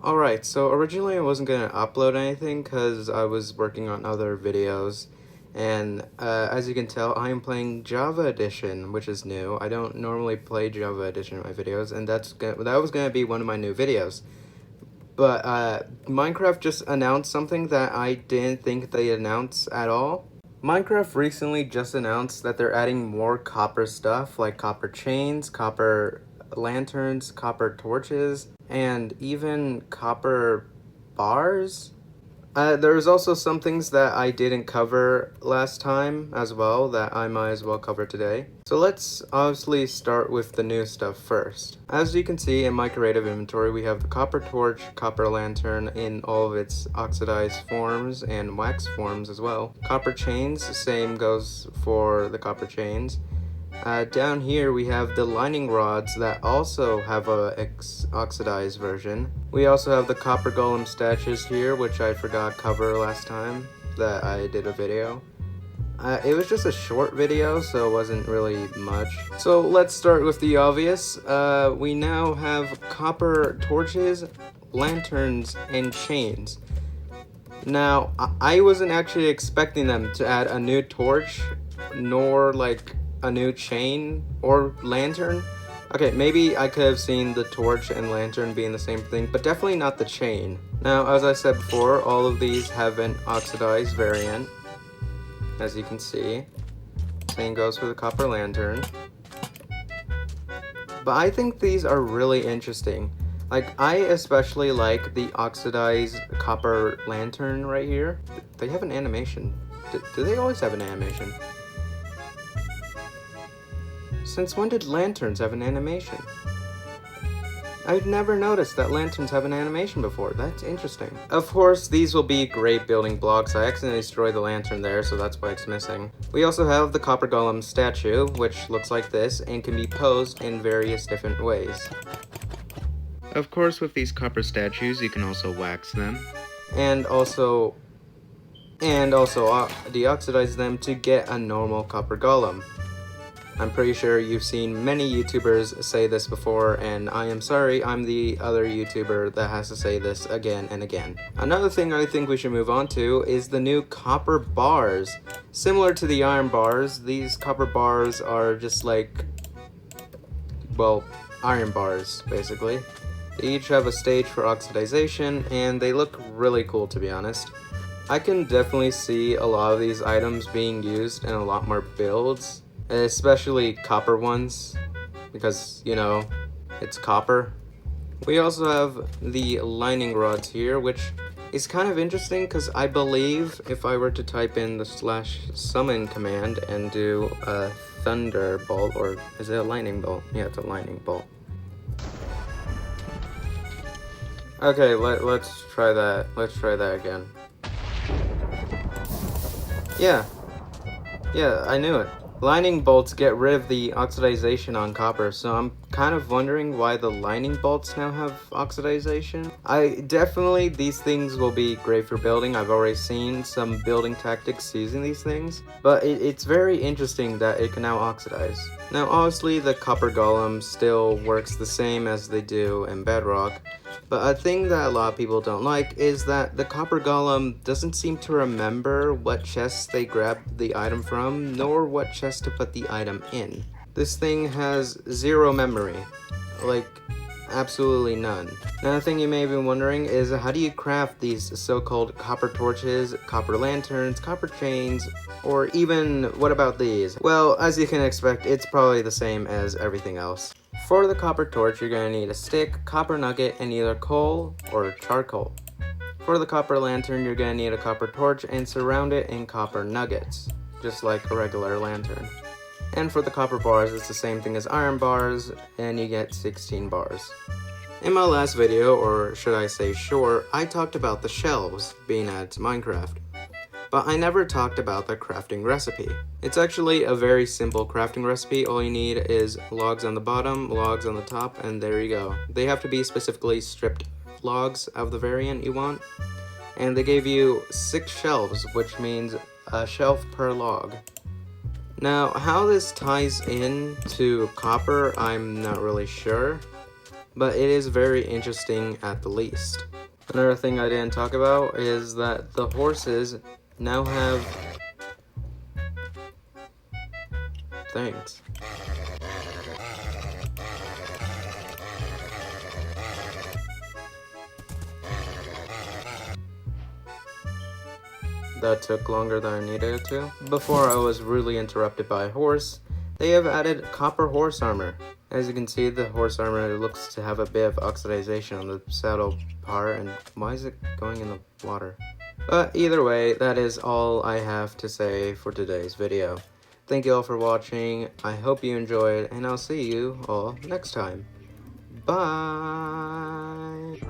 Alright, so originally I wasn't going to upload anything because I was working on other videos, and as you can tell, I am playing Java Edition, which is new. I don't normally play Java Edition in my videos, and that was going to be one of my new videos. But Minecraft just announced something that I didn't think they'd announce at all. Minecraft recently just announced that they're adding more copper stuff, like copper chains, copper lanterns, copper torches, and even copper bars. There's also some things that I didn't cover last time as well that I might as well cover today. So let's obviously start with the new stuff first. As you can see in my creative inventory, we have the copper torch, copper lantern in all of its oxidized forms and wax forms as well. Copper chains, same goes for the copper chains. Down here we have the lining rods that also have a oxidized version. We also have the Copper Golem Statues here, which I forgot to cover last time that I did a video. It was just a short video, so it wasn't really much. So let's start with the obvious. We now have copper torches, lanterns, and chains. Now, I wasn't actually expecting them to add a new torch, nor like a new chain or lantern. Okay, maybe I could have seen the torch and lantern being the same thing, but definitely not the chain. Now, as I said before, all of these have an oxidized variant, as you can see. Same goes for the copper lantern. But I think these are really interesting. Like, I especially like the oxidized copper lantern right here. They have an animation. Do they always have an animation? Since when did lanterns have an animation? I've never noticed that lanterns have an animation before. That's interesting. Of course, these will be great building blocks. I accidentally destroyed the lantern there, so that's why it's missing. We also have the Copper Golem statue, which looks like this and can be posed in various different ways. Of course, with these copper statues, you can also wax them. And also deoxidize them to get a normal copper golem. I'm pretty sure you've seen many YouTubers say this before, and I am sorry, I'm the other YouTuber that has to say this again and again. Another thing I think we should move on to is the new copper bars. Similar to the iron bars, these copper bars are just like, well, iron bars, basically. They each have a stage for oxidization, and they look really cool, to be honest. I can definitely see a lot of these items being used in a lot more builds. Especially copper ones, because, you know, it's copper. We also have the lining rods here, which is kind of interesting because I believe if I were to type in the /summon command and do a thunderbolt, or is it a lightning bolt? Yeah, it's a lightning bolt. Okay, let's try that. Let's try that again. Yeah, I knew it. Lining bolts get rid of the oxidization on copper, so I'm kind of wondering why the lining bolts now have oxidization. These things will be great for building. I've already seen some building tactics using these things, but it's very interesting that it can now oxidize. Now, obviously, the copper golem still works the same as they do in Bedrock, but a thing that a lot of people don't like is that the copper golem doesn't seem to remember what chests they grabbed the item from, nor what chest to put the item in. This thing has zero memory. Like, absolutely none. Another thing you may be wondering is how do you craft these so-called copper torches, copper lanterns, copper chains, or even what about these? Well, as you can expect, it's probably the same as everything else. For the copper torch, you're going to need a stick, copper nugget, and either coal or charcoal. For the copper lantern, you're going to need a copper torch and surround it in copper nuggets, just like a regular lantern. And for the copper bars, it's the same thing as iron bars, and you get 16 bars. In my last video, or should I say short, I talked about the shelves being added to Minecraft. But I never talked about the crafting recipe. It's actually a very simple crafting recipe. All you need is logs on the bottom, logs on the top, and there you go. They have to be specifically stripped logs of the variant you want. And they gave you 6 shelves, which means a shelf per log. Now, how this ties in to copper, I'm not really sure. but it is very interesting at the least. Another thing I didn't talk about is that the horses now have things. That took longer than I needed it to. Before I was rudely interrupted by a horse, they have added copper horse armor. As you can see, the horse armor looks to have a bit of oxidization on the saddle part, and why is it going in the water? But either way, that is all I have to say for today's video. Thank you all for watching, I hope you enjoyed, and I'll see you all next time. Bye!